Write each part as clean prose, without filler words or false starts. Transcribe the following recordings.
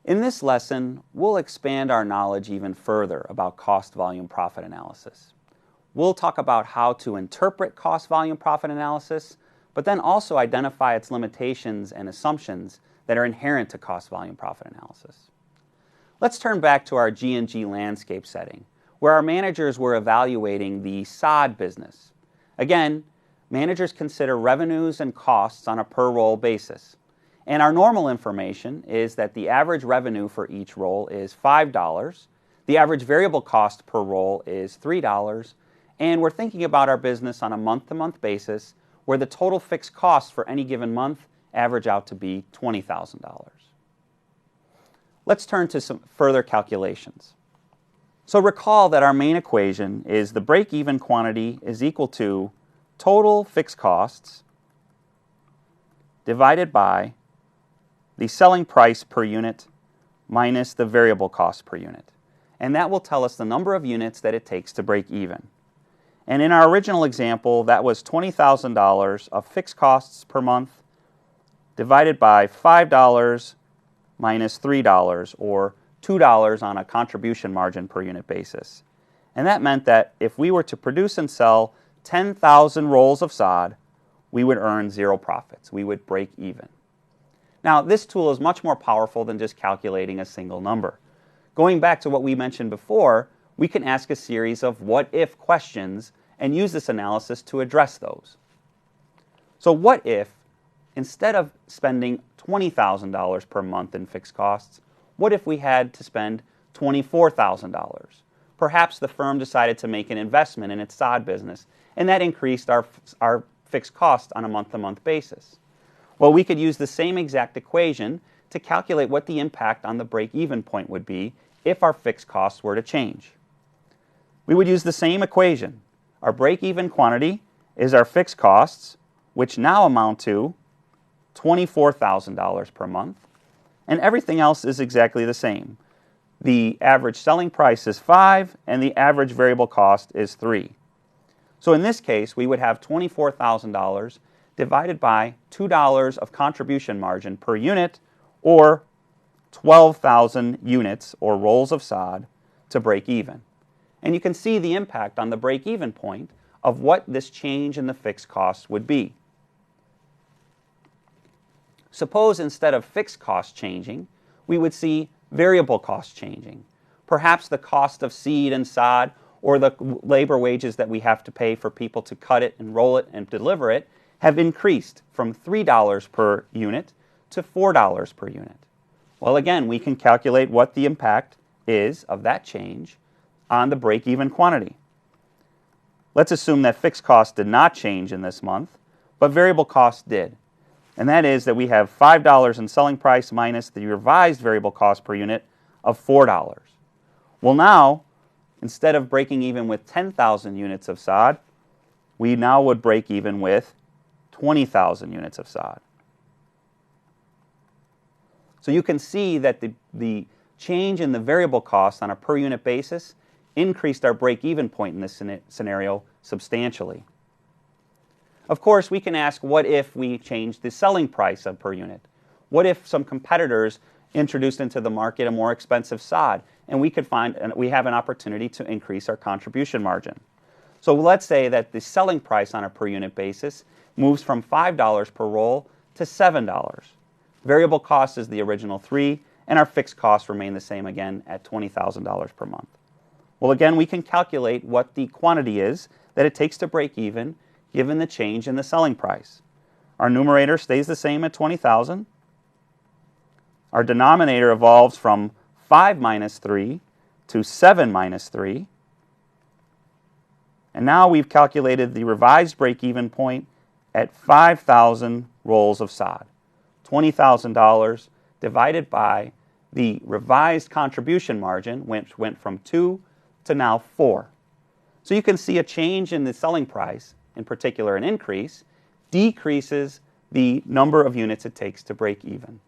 In this lesson, we'll expand our knowledge even further about cost volume profit analysis. We'll talk about how to interpret cost volume profit analysis, but then also identify its limitations and assumptions that are inherent to cost volume profit analysis. Let's turn back to our G&G landscape setting, where our managers were evaluating the sod business. Again, managers consider revenues and costs on a per roll basis. And our normal information is that the average revenue for each roll is $5, the average variable cost per roll is $3, and we're thinking about our business on a month-to-month basis where the total fixed costs for any given month average out to be $20,000. Let's turn to some further calculations. So recall that our main equation is the break-even quantity is equal to total fixed costs divided by the selling price per unit minus the variable cost per unit. And that will tell us the number of units that it takes to break even. And in our original example, that was $20,000 of fixed costs per month divided by $5 minus $3, or $2 on a contribution margin per unit basis. And that meant that if we were to produce and sell 10,000 rolls of sod, we would earn zero profits. We would break even. Now, this tool is much more powerful than just calculating a single number. Going back to what we mentioned before, we can ask a series of what-if questions and use this analysis to address those. So what if, instead of spending $20,000 per month in fixed costs, what if we had to spend $24,000? Perhaps the firm decided to make an investment in its sod business, and that increased our fixed cost on a month-to-month basis. Well, we could use the same exact equation to calculate what the impact on the break-even point would be if our fixed costs were to change. We would use the same equation. Our break-even quantity is our fixed costs, which now amount to $24,000 per month, and everything else is exactly the same. The average selling price is $5, and the average variable cost is $3. So in this case, we would have $24,000 divided by $2 of contribution margin per unit, or 12,000 units or rolls of sod to break even. And you can see the impact on the break-even point of what this change in the fixed costs would be. Suppose instead of fixed costs changing, we would see variable costs changing. Perhaps the cost of seed and sod, or the labor wages that we have to pay for people to cut it and roll it and deliver it, have increased from $3 per unit to $4 per unit. Well, again, we can calculate what the impact is of that change on the break-even quantity. Let's assume that fixed costs did not change in this month, but variable costs did. And that is that we have $5 in selling price minus the revised variable cost per unit of $4. Well, now, instead of breaking even with 10,000 units of sod, we now would break even with 20,000 units of sod. So you can see that the change in the variable cost on a per unit basis increased our break-even point in this scenario substantially. Of course, we can ask, what if we changed the selling price of per unit? What if some competitors introduced into the market a more expensive sod, and we have an opportunity to increase our contribution margin? So let's say that the selling price on a per unit basis moves from $5 per roll to $7. Variable cost is the original $3, and our fixed costs remain the same again at $20,000 per month. Well, again, we can calculate what the quantity is that it takes to break even given the change in the selling price. Our numerator stays the same at 20,000. Our denominator evolves from 5 minus 3 to 7 minus 3. And now we've calculated the revised break-even point at 5,000 rolls of sod. $20,000 divided by the revised contribution margin, which went from 2 to now 4. So you can see a change in the selling price, in particular an increase, decreases the number of units it takes to break even.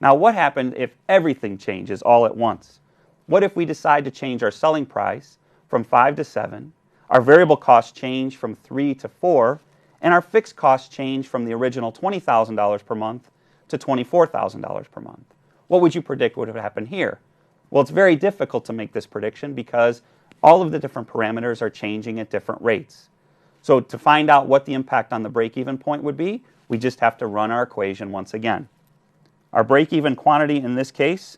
Now, what happens if everything changes all at once? What if we decide to change our selling price from 5 to 7, our variable costs change from 3 to 4, and our fixed costs change from the original $20,000 per month to $24,000 per month? what would you predict would have happened here? Well, it's very difficult to make this prediction because all of the different parameters are changing at different rates. So to find out what the impact on the break-even point would be, we just have to run our equation once again. Our break-even quantity in this case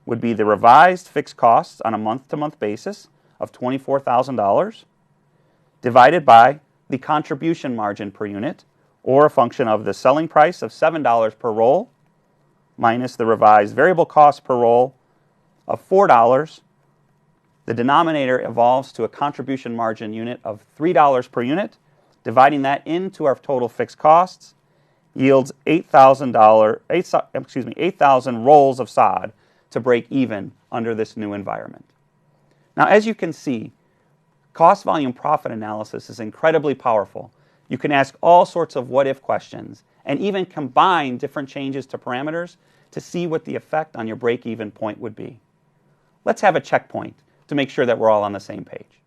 would be the revised fixed costs on a month-to-month basis of $24,000 divided by the contribution margin per unit, or a function of the selling price of $7 per roll minus the revised variable cost per roll of $4. The denominator evolves to a contribution margin unit of $3 per unit. Dividing that into our total fixed costs yields 8,000 rolls of sod to break even under this new environment. Now, as you can see, cost volume profit analysis is incredibly powerful. You can ask all sorts of what-if questions and even combine different changes to parameters to see what the effect on your break-even point would be. Let's have a checkpoint to make sure that we're all on the same page.